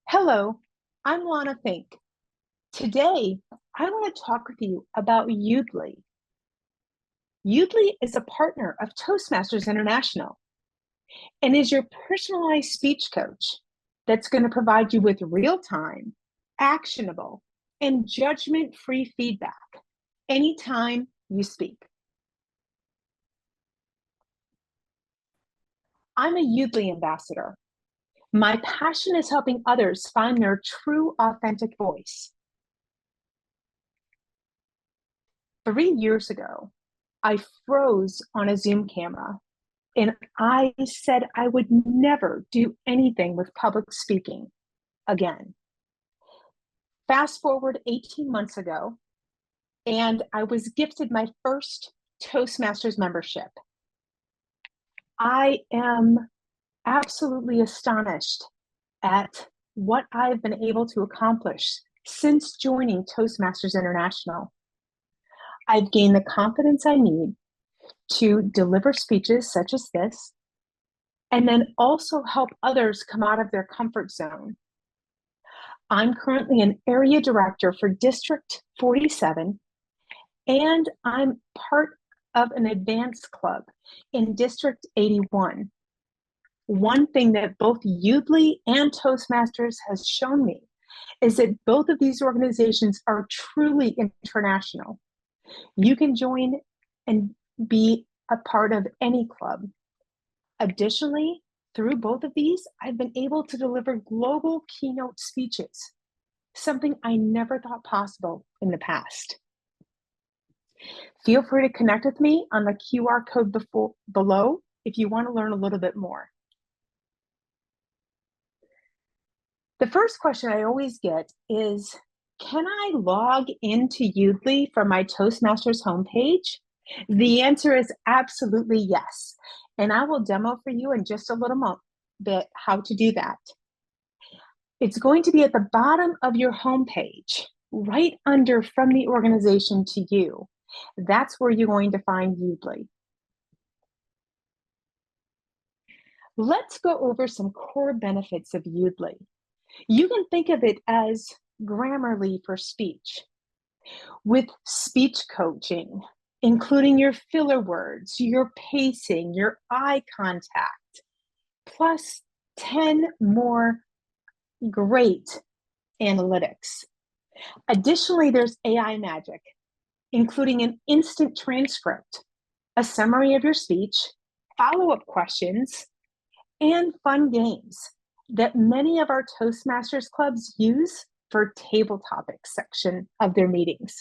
Hello, I'm Lona Fink. Today, I want to talk with you about Yoodli. Yoodli is a partner of Toastmasters International and is your personalized speech coach that's going to provide you with real-time, actionable, and judgment-free feedback anytime you speak. I'm a Yoodli ambassador. My passion is helping others find their true, authentic voice. 3 years ago, I froze on a Zoom camera and I said I would never do anything with public speaking again. Fast forward 18 months ago, and I was gifted my first Toastmasters membership. I am absolutely astonished at what I've been able to accomplish since joining Toastmasters International. I've gained the confidence I need to deliver speeches such as this, and then also help others come out of their comfort zone. I'm currently an area director for District 47, and I'm part of an advanced club in District 81. One thing that both Yoodli and Toastmasters has shown me is that both of these organizations are truly international. You can join and be a part of any club. Additionally, through both of these, I've been able to deliver global keynote speeches, something I never thought possible in the past. Feel free to connect with me on the QR code below if you want to learn a little bit more. The first question I always get is, can I log into Yoodli from my Toastmasters homepage? The answer is absolutely yes. And I will demo for you in just a little bit how to do that. It's going to be at the bottom of your homepage, right under From the Organization to You. That's where you're going to find Yoodli. Let's go over some core benefits of Yoodli. You can think of it as Grammarly for speech, with speech coaching, including your filler words, your pacing, your eye contact, plus 10 more great analytics. Additionally, there's AI magic, including an instant transcript, a summary of your speech, follow-up questions, and fun games that many of our Toastmasters clubs use for table topics section of their meetings.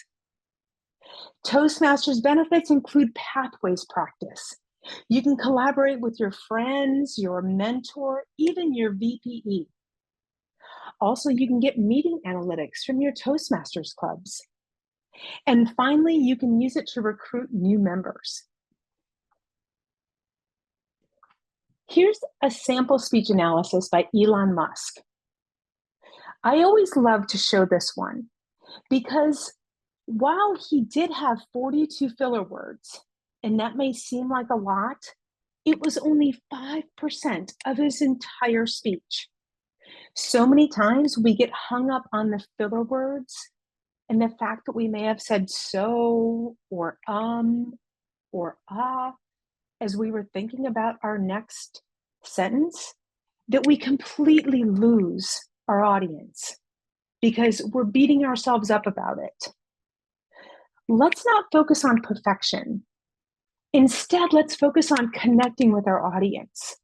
Toastmasters benefits include pathways practice. You can collaborate with your friends, your mentor, even your VPE. Also, you can get meeting analytics from your Toastmasters clubs. And finally, you can use it to recruit new members. Here's a sample speech analysis by Elon Musk. I always love to show this one because while he did have 42 filler words, and that may seem like a lot, it was only 5% of his entire speech. So many times we get hung up on the filler words and the fact that we may have said so or as we were thinking about our next sentence, that we completely lose our audience because we're beating ourselves up about it. Let's not focus on perfection. Instead, let's focus on connecting with our audience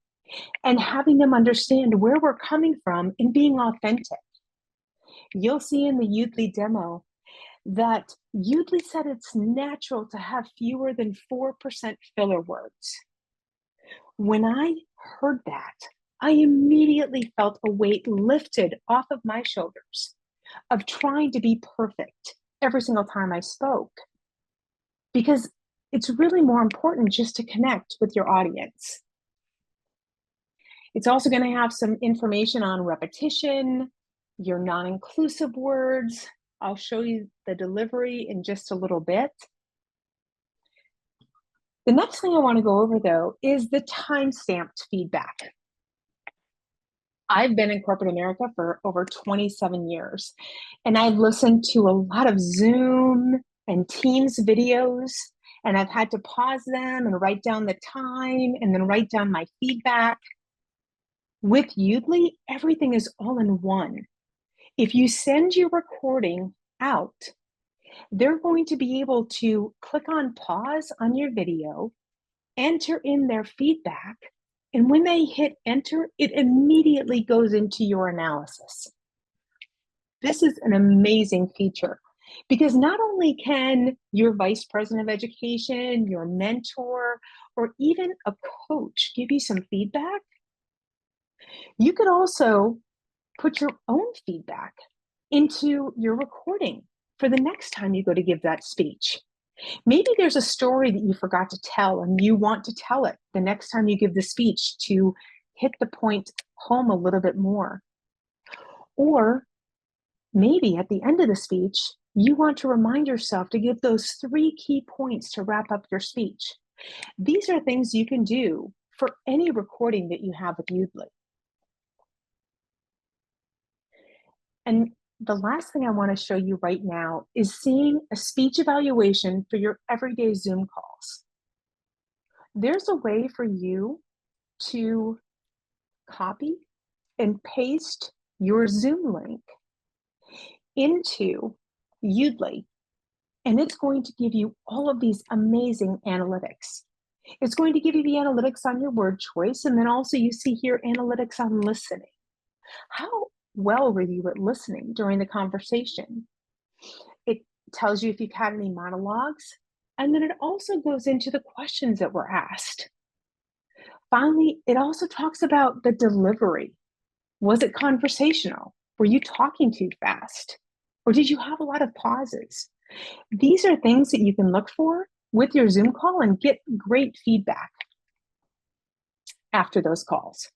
and having them understand where we're coming from and being authentic. You'll see in the Yoodli demo that Yoodli said it's natural to have fewer than 4% filler words. When I heard that, I immediately felt a weight lifted off of my shoulders of trying to be perfect every single time I spoke, because it's really more important just to connect with your audience. It's also going to have some information on repetition, your non-inclusive words. I'll show you the delivery in just a little bit. The next thing I want to go over, though, is the time-stamped feedback. I've been in corporate America for over 27 years, and I've listened to a lot of Zoom and Teams videos, and I've had to pause them and write down the time and then write down my feedback. With Yoodli, everything is all in one. If you send your recording out, they're going to be able to click on pause on your video, enter in their feedback, and when they hit enter, it immediately goes into your analysis. This is an amazing feature because not only can your vice president of education, your mentor, or even a coach give you some feedback, you could also put your own feedback into your recording for the next time you go to give that speech. Maybe there's a story that you forgot to tell and you want to tell it the next time you give the speech to hit the point home a little bit more. Or maybe at the end of the speech, you want to remind yourself to give those 3 key points to wrap up your speech. These are things you can do for any recording that you have with Yoodli. And the last thing I want to show you right now is seeing a speech evaluation for your everyday Zoom calls. There's a way for you to copy and paste your Zoom link into Yoodli, and it's going to give you all of these amazing analytics. It's going to give you the analytics on your word choice, and then also you see here analytics on listening. How well were you at listening during the conversation? It tells you if you've had any monologues, and then it also goes into the questions that were asked. Finally, it also talks about the delivery. Was it conversational? Were you talking too fast? Or did you have a lot of pauses? These are things that you can look for with your Zoom call and get great feedback after those calls.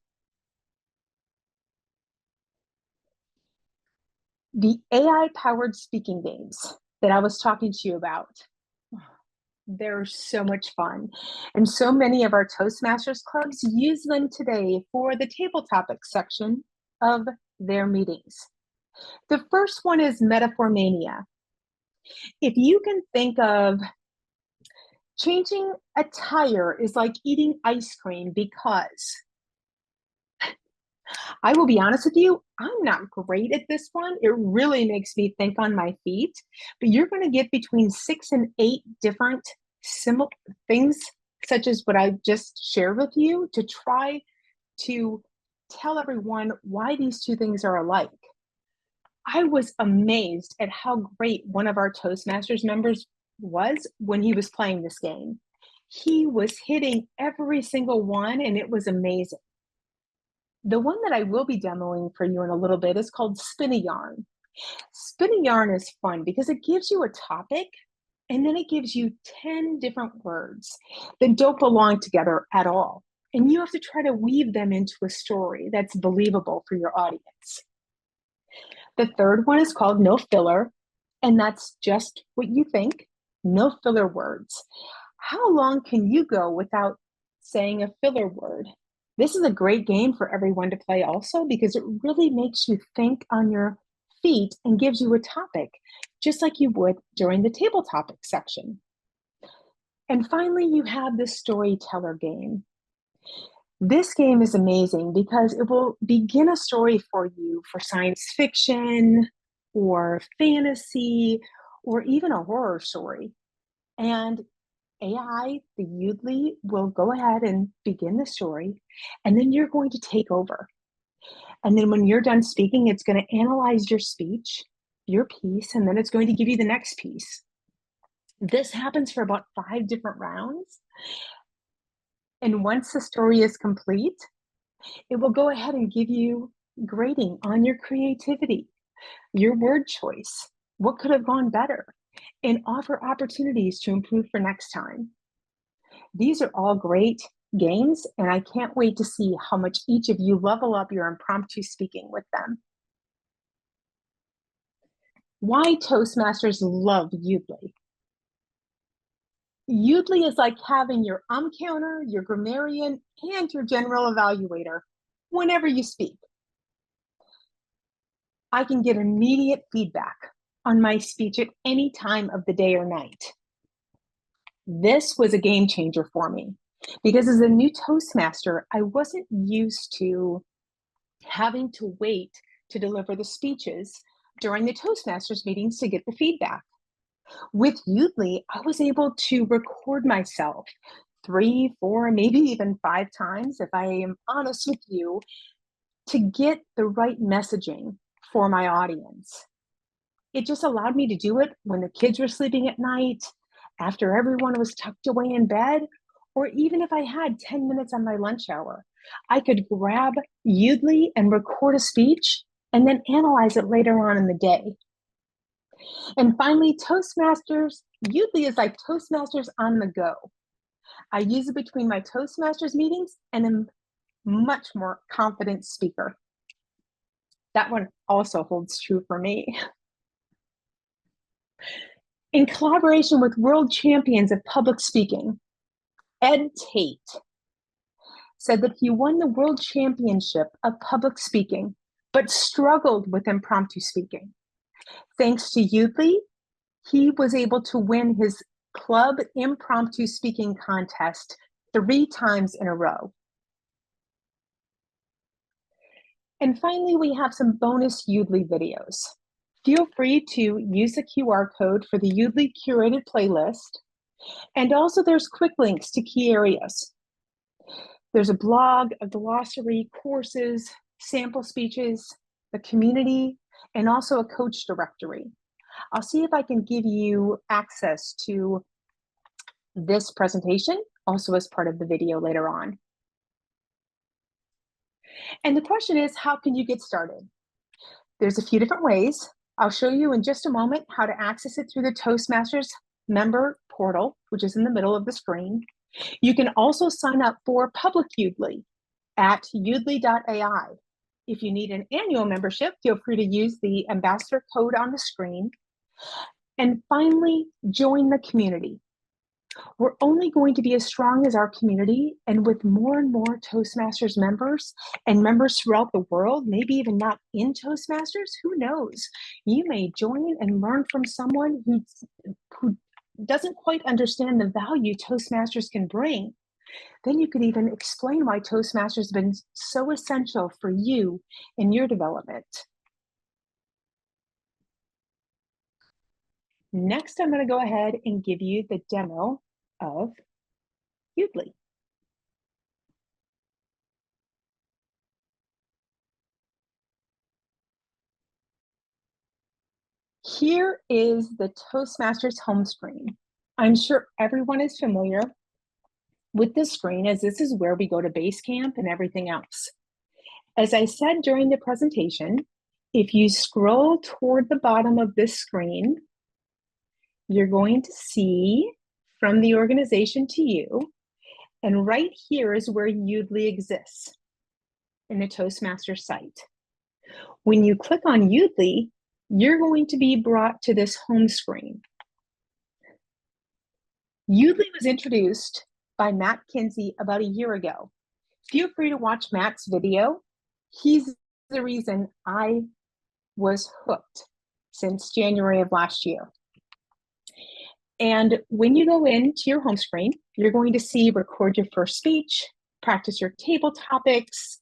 The AI-powered speaking games that I was talking to you about, they're so much fun. And so many of our Toastmasters clubs use them today for the table topics section of their meetings. The first one is Metaphor Mania. If you can think of changing a tire is like eating ice cream because I will be honest with you, I'm not great at this one. It really makes me think on my feet, but you're going to get between 6 and 8 different similar things, such as what I just shared with you, to try to tell everyone why these two things are alike. I was amazed at how great one of our Toastmasters members was when he was playing this game. He was hitting every single one, and it was amazing. The one that I will be demoing for you in a little bit is called Spin a Yarn. Spin a Yarn is fun because it gives you a topic and then it gives you 10 different words that don't belong together at all. And you have to try to weave them into a story that's believable for your audience. The third one is called No Filler, and that's just what you think, no filler words. How long can you go without saying a filler word? This is a great game for everyone to play also because it really makes you think on your feet and gives you a topic, just like you would during the table topic section. And finally, you have the storyteller game. This game is amazing because it will begin a story for you for science fiction or fantasy or even a horror story. And AI, the Yoodli, will go ahead and begin the story, and then you're going to take over. And then when you're done speaking, it's going to analyze your speech, your piece, and then it's going to give you the next piece. This happens for about 5 different rounds. And once the story is complete, it will go ahead and give you grading on your creativity, your word choice, what could have gone better, and offer opportunities to improve for next time. These are all great games, and I can't wait to see how much each of you level up your impromptu speaking with them. Why Toastmasters love Yoodli. Yoodli is like having your counter, your grammarian, and your general evaluator whenever you speak. I can get immediate feedback on my speech at any time of the day or night. This was a game changer for me because as a new Toastmaster, I wasn't used to having to wait to deliver the speeches during the Toastmasters meetings to get the feedback. With Yoodli, I was able to record myself 3, 4, maybe even 5 times, if I am honest with you, to get the right messaging for my audience. It just allowed me to do it when the kids were sleeping at night, after everyone was tucked away in bed, or even if I had 10 minutes on my lunch hour. I could grab Yoodli and record a speech and then analyze it later on in the day. And finally, Toastmasters, Yoodli is like Toastmasters on the go. I use it between my Toastmasters meetings and am much more confident speaker. That one also holds true for me. In collaboration with world champions of public speaking, Ed Tate said that he won the world championship of public speaking, but struggled with impromptu speaking. Thanks to Yoodli, he was able to win his club impromptu speaking contest 3 times in a row. And finally, we have some bonus Yoodli videos. Feel free to use the QR code for the Yoodli curated playlist. And also there's quick links to key areas. There's a blog, a glossary, courses, sample speeches, the community, and also a coach directory. I'll see if I can give you access to this presentation, also as part of the video later on. And the question is, how can you get started? There's a few different ways. I'll show you in just a moment how to access it through the Toastmasters member portal, which is in the middle of the screen. You can also sign up for public Yoodli at yoodli.ai. If you need an annual membership, feel free to use the ambassador code on the screen. And finally, join the community. We're only going to be as strong as our community, and with more and more Toastmasters members and members throughout the world, maybe even not in Toastmasters, who knows? You may join and learn from someone who doesn't quite understand the value Toastmasters can bring. Then you could even explain why Toastmasters has been so essential for you in your development. Next, I'm going to go ahead and give you the demo of Yoodli. Here is the Toastmasters home screen. I'm sure everyone is familiar with this screen, as this is where we go to Basecamp and everything else. As I said during the presentation, if you scroll toward the bottom of this screen, you're going to see From the Organization to You, and right here is where Yoodli exists in the Toastmasters site. When you click on Yoodli, you're going to be brought to this home screen. Yoodli was introduced by Matt Kinsey about a year ago. Feel free to watch Matt's video. He's the reason I was hooked since January of last year. And when you go into your home screen, you're going to see record your first speech, practice your table topics.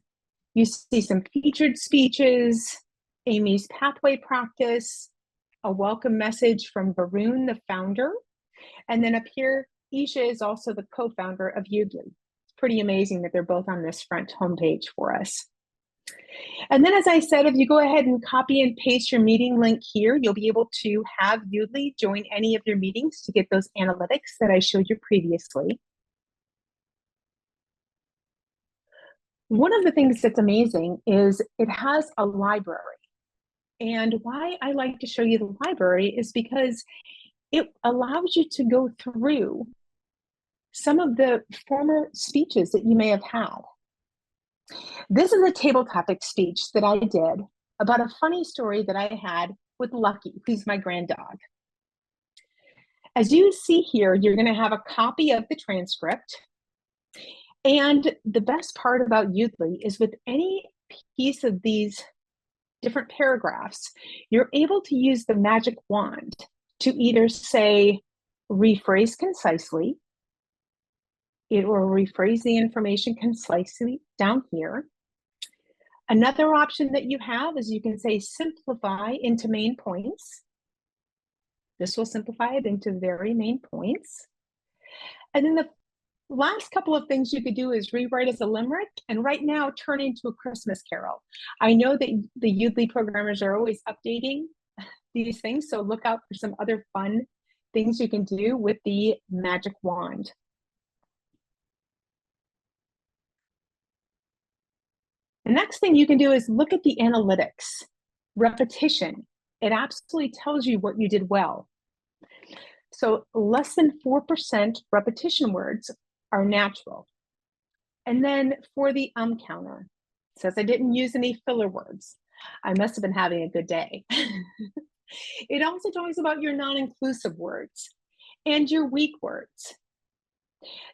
You see some featured speeches, Amy's pathway practice, a welcome message from Varun, the founder. And then up here, Isha is also the co-founder of Yoodli. It's pretty amazing that they're both on this front homepage for us. And then, as I said, if you go ahead and copy and paste your meeting link here, you'll be able to have Yoodli join any of your meetings to get those analytics that I showed you previously. One of the things that's amazing is it has a library. And why I like to show you the library is because it allows you to go through some of the former speeches that you may have had. This is a table topic speech that I did about a funny story that I had with Lucky, who's my grand dog. As you see here, you're going to have a copy of the transcript. And the best part about Yoodli is with any piece of these different paragraphs, you're able to use the magic wand to either say, rephrase concisely, it will rephrase the information concisely down here. Another option that you have is you can say simplify into main points. This will simplify it into very main points. And then the last couple of things you could do is rewrite as a limerick, and right now turn into a Christmas carol. I know that the Yoodli programmers are always updating these things, so look out for some other fun things you can do with the magic wand. The next thing you can do is look at the analytics. Repetition. It absolutely tells you what you did well. So less than 4% repetition words are natural. And then for the counter, it says I didn't use any filler words. I must have been having a good day. It also talks about your non-inclusive words and your weak words.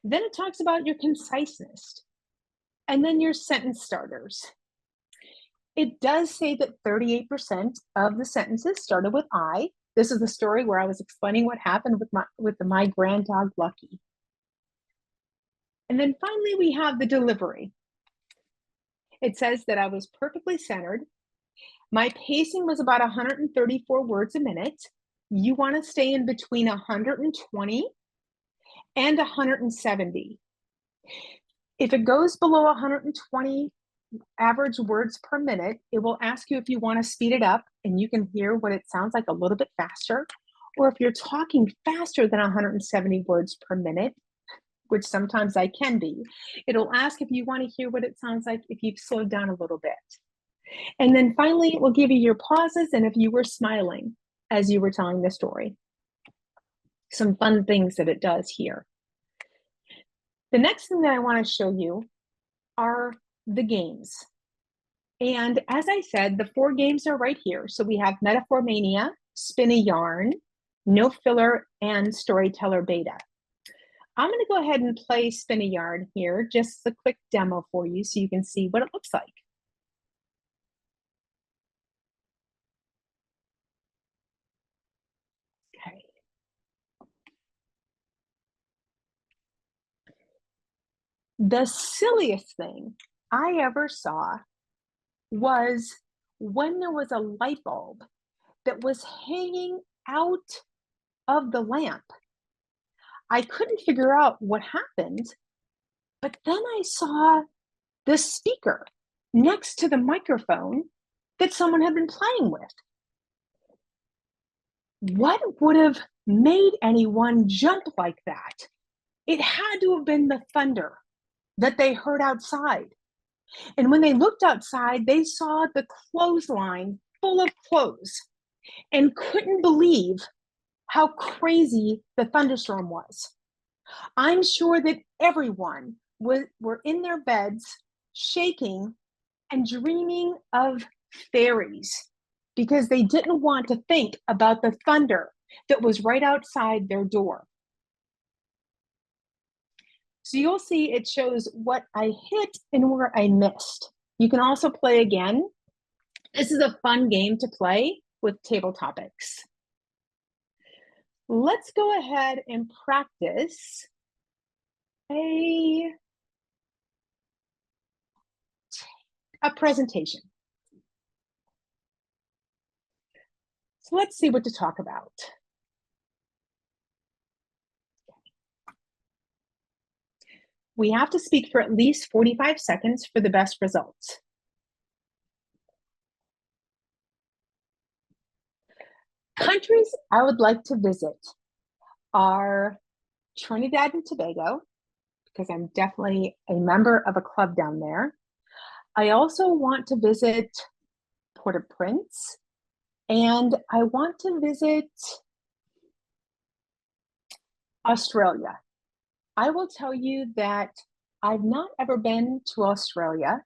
Then it talks about your conciseness and then your sentence starters. It does say that 38% of the sentences started with I. This is the story where I was explaining what happened with my grand dog, Lucky. And then finally, we have the delivery. It says that I was perfectly centered. My pacing was about 134 words a minute. You want to stay in between 120 and 170. If it goes below 120 average words per minute, it will ask you if you want to speed it up, and you can hear what it sounds like a little bit faster. Or if you're talking faster than 170 words per minute, which sometimes I can be, it'll ask if you want to hear what it sounds like if you've slowed down a little bit. And then finally, it will give you your pauses and if you were smiling as you were telling the story. Some fun things that it does here. The next thing that I want to show you are the games. And as I said, the 4 games are right here. So we have Metaphor Mania, Spin a Yarn, No Filler, and Storyteller Beta. I'm going to go ahead and play Spin a Yarn here, just a quick demo for you so you can see what it looks like. Okay. The silliest thing I ever saw was when there was a light bulb that was hanging out of the lamp. I couldn't figure out what happened, but then I saw the speaker next to the microphone that someone had been playing with. What would have made anyone jump like that? It had to have been the thunder that they heard outside. And when they looked outside, they saw the clothesline full of clothes and couldn't believe how crazy the thunderstorm was. I'm sure that everyone were in their beds, shaking and dreaming of fairies because they didn't want to think about the thunder that was right outside their door. So you'll see it shows what I hit and where I missed. You can also play again. This is a fun game to play with table topics. Let's go ahead and practice a presentation. So let's see what to talk about. We have to speak for at least 45 seconds for the best results. Countries I would like to visit are Trinidad and Tobago, because I'm definitely a member of a club down there. I also want to visit Port-au-Prince, and I want to visit Australia. I will tell you that I've not ever been to Australia.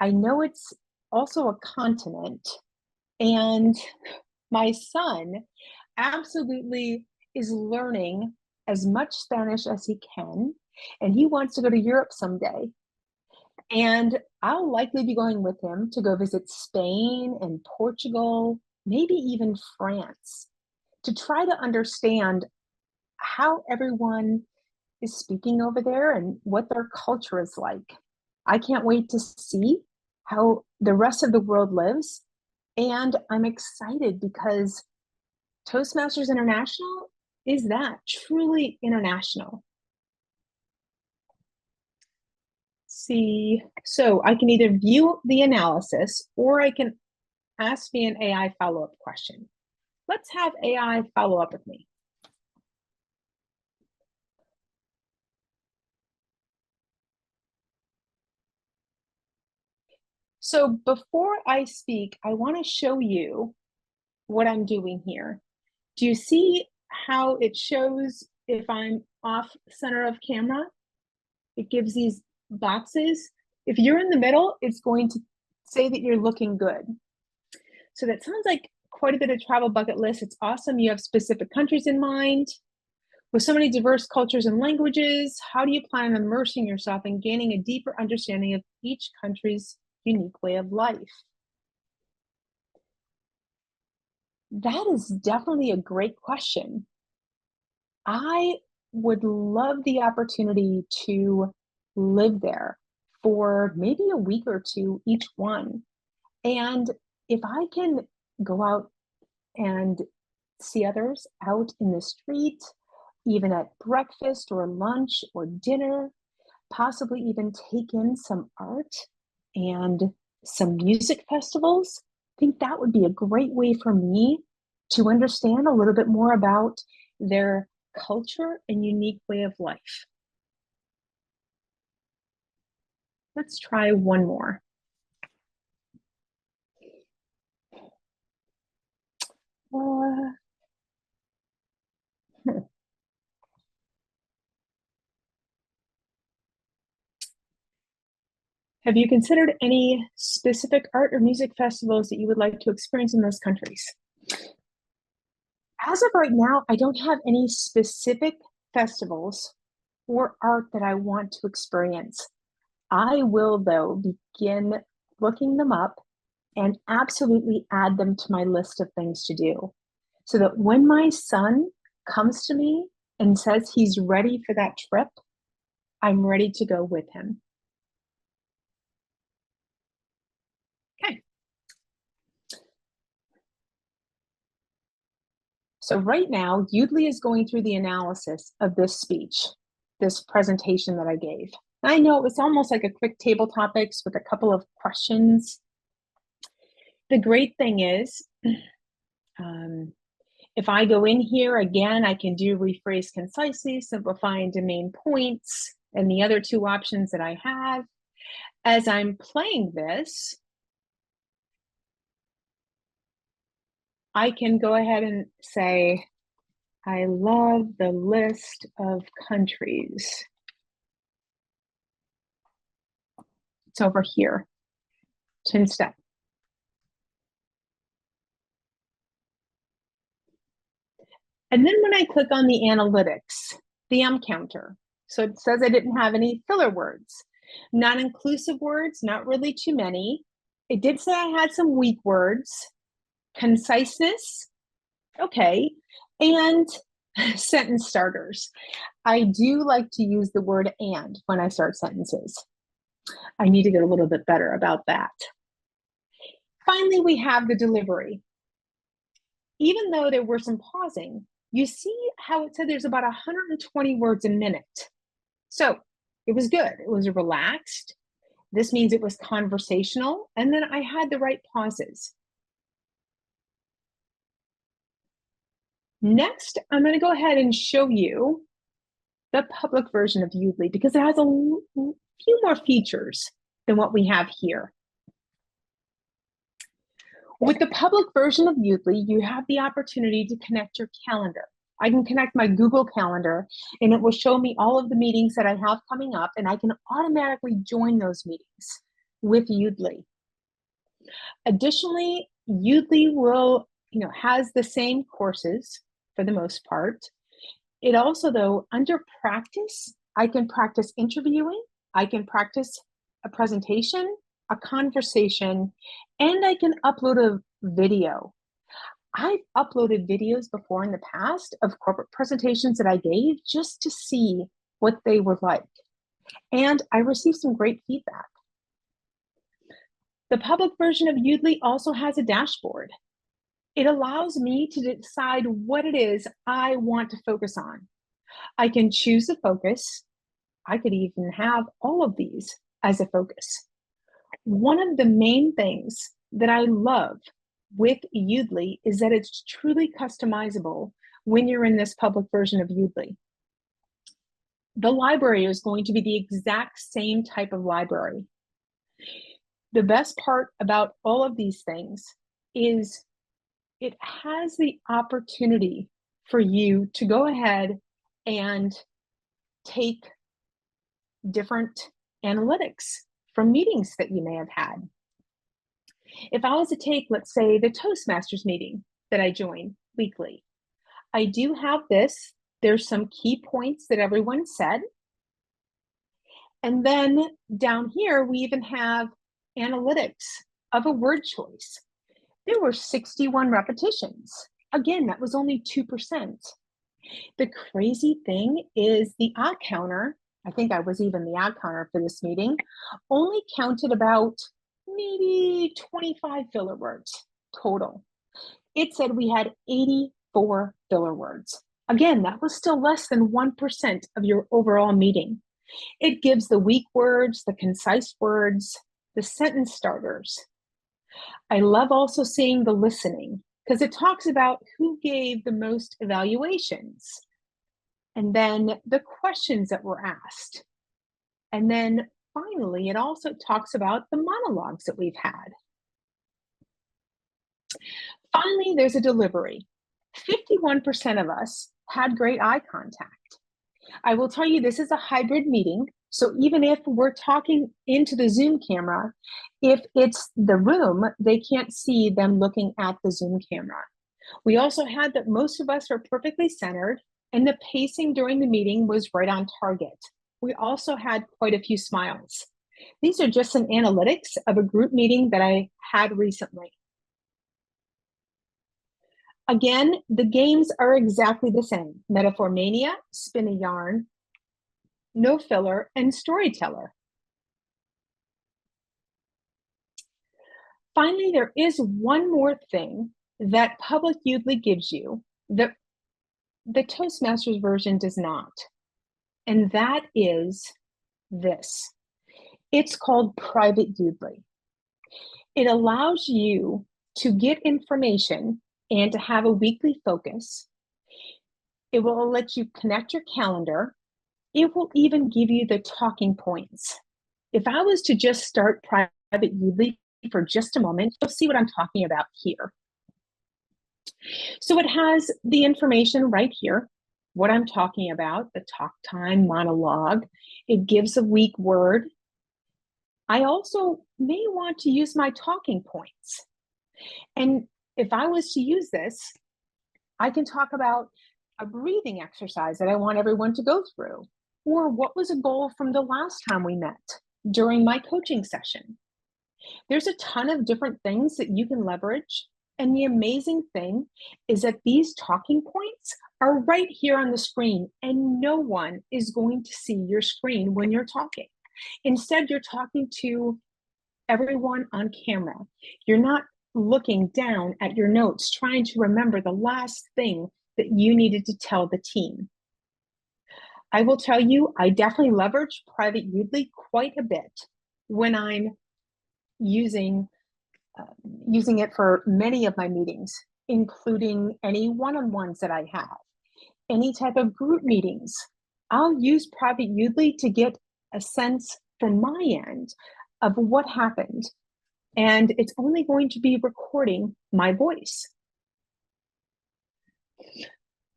I know it's also a continent, and my son absolutely is learning as much Spanish as he can, and he wants to go to Europe someday. And I'll likely be going with him to go visit Spain and Portugal, maybe even France, to try to understand how everyone is speaking over there and what their culture is like. I can't wait to see how the rest of the world lives. And I'm excited because Toastmasters International is that truly international. See, so I can either view the analysis or I can ask me an AI follow-up question. Let's have AI follow up with me. So before I speak, I want to show you what I'm doing here. Do you see how it shows if I'm off center of camera? It gives these boxes. If you're in the middle, it's going to say that you're looking good. So that sounds like quite a bit of travel bucket list. It's awesome. You have specific countries in mind. With so many diverse cultures and languages, how do you plan on immersing yourself and gaining a deeper understanding of each country's unique way of life? That is definitely a great question. I would love the opportunity to live there for maybe a week or two each one. And if I can go out and see others out in the street, even at breakfast or lunch or dinner, possibly even take in some art and some music festivals. I think that would be a great way for me to understand a little bit more about their culture and unique way of life. Let's try one more. Uh, have you considered any specific art or music festivals that you would like to experience in those countries? As of right now, I don't have any specific festivals or art that I want to experience. I will, though, begin looking them up and absolutely add them to my list of things to do so that when my son comes to me and says he's ready for that trip, I'm ready to go with him. Okay. So right now, Yoodli is going through the analysis of this speech, this presentation that I gave. I know it was almost like a quick table topics with a couple of questions. The great thing is, if I go in here again, I can do rephrase concisely, simplify into main points, and the other two options that I have. As I'm playing this, I can go ahead and say, I love the list of countries. It's over here, 10 step. And then when I click on the analytics, the M counter, so it says I didn't have any filler words, non-inclusive words, not really too many. It did say I had some weak words, conciseness, okay, and sentence starters. I do like to use the word and when I start sentences. I need to get a little bit better about that. Finally, we have the delivery. Even though there were some pausing, you see how it said there's about 120 words a minute. So it was good. It was relaxed. This means it was conversational. And then I had the right pauses. Next, I'm going to go ahead and show you the public version of Yoodli because it has a few more features than what we have here. With the public version of Yoodli, you have the opportunity to connect your calendar. I can connect my Google Calendar and it will show me all of the meetings that I have coming up, and I can automatically join those meetings with Yoodli. Additionally, Yoodli will, has the same courses for the most part. It also, though, under practice, I can practice interviewing, I can practice a presentation, a conversation, and I can upload a video. I've uploaded videos before in the past of corporate presentations that I gave just to see what they were like. And I received some great feedback. The public version of Yoodli also has a dashboard. It allows me to decide what it is I want to focus on. I can choose a focus. I could even have all of these as a focus. One of the main things that I love with Yoodli is that it's truly customizable when you're in this public version of Yoodli. The library is going to be the exact same type of library. The best part about all of these things is it has the opportunity for you to go ahead and take different analytics from meetings that you may have had. If I was to take, let's say, the Toastmasters meeting that I join weekly, I do have this. There's some key points that everyone said. And then down here, we even have analytics of a word choice. There were 61 repetitions. Again, that was only 2%. The crazy thing is the odd counter, I think I was even the odd counter for this meeting, only counted about maybe 25 filler words total. It said we had 84 filler words. Again, that was still less than 1% of your overall meeting. It gives the weak words, the concise words, the sentence starters. I love also seeing the listening because it talks about who gave the most evaluations and then the questions that were asked. And then finally, it also talks about the monologues that we've had. Finally, there's a delivery. 51% of us had great eye contact. I will tell you, this is a hybrid meeting. So even if we're talking into the Zoom camera, if it's the room, they can't see them looking at the Zoom camera. We also had that most of us were perfectly centered and the pacing during the meeting was right on target. We also had quite a few smiles. These are just some analytics of a group meeting that I had recently. Again, the games are exactly the same. Metaphor Mania, Spin a Yarn, No Filler, and Storyteller. Finally, there is one more thing that Public Yoodli gives you that the Toastmasters version does not, and that is this. It's called Private Yoodli. It allows you to get information and to have a weekly focus. It will let you connect your calendar. It will even give you the talking points. If I was to just start Private Yoodli for just a moment, you'll see what I'm talking about here. So it has the information right here, what I'm talking about, the talk time monologue. It gives a weak word. I also may want to use my talking points. And if I was to use this, I can talk about a breathing exercise that I want everyone to go through, or what was a goal from the last time we met during my coaching session. There's a ton of different things that you can leverage. And the amazing thing is that these talking points are right here on the screen, and no one is going to see your screen when you're talking. Instead, you're talking to everyone on camera. You're not looking down at your notes, trying to remember the last thing that you needed to tell the team. I will tell you, I definitely leverage Private Yoodli quite a bit when I'm using it for many of my meetings, including any one-on-ones that I have, any type of group meetings. I'll use Private Yoodli to get a sense from my end of what happened. And it's only going to be recording my voice.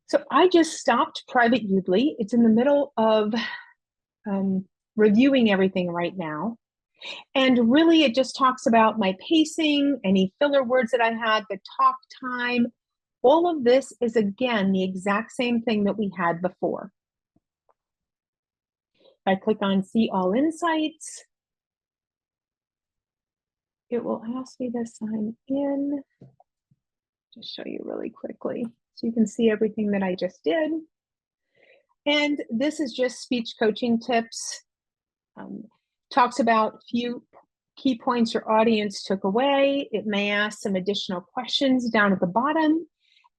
So I just stopped Private Yoodli. It's in the middle of reviewing everything right now. And really, it just talks about my pacing, any filler words that I had, the talk time. All of this is, again, the exact same thing that we had before. If I click on See All Insights, it will ask me to sign in. Just show you really quickly so you can see everything that I just did. And this is just speech coaching tips. Talks about a few key points your audience took away. It may ask some additional questions down at the bottom.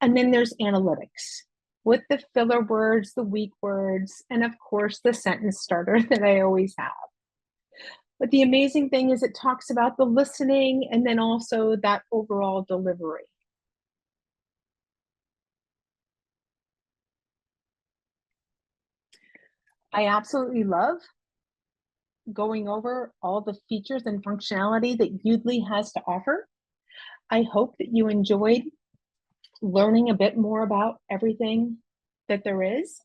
And then there's analytics with the filler words, the weak words, and of course the sentence starter that I always have. But the amazing thing is it talks about the listening and then also that overall delivery. I absolutely love going over all the features and functionality that Yoodli has to offer. I hope that you enjoyed learning a bit more about everything that there is.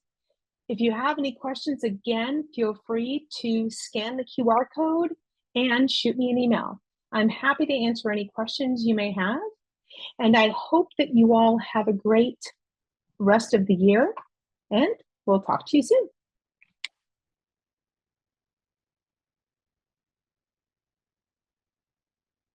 If you have any questions, again, feel free to scan the QR code and shoot me an email. I'm happy to answer any questions you may have. And I hope that you all have a great rest of the year, and we'll talk to you soon.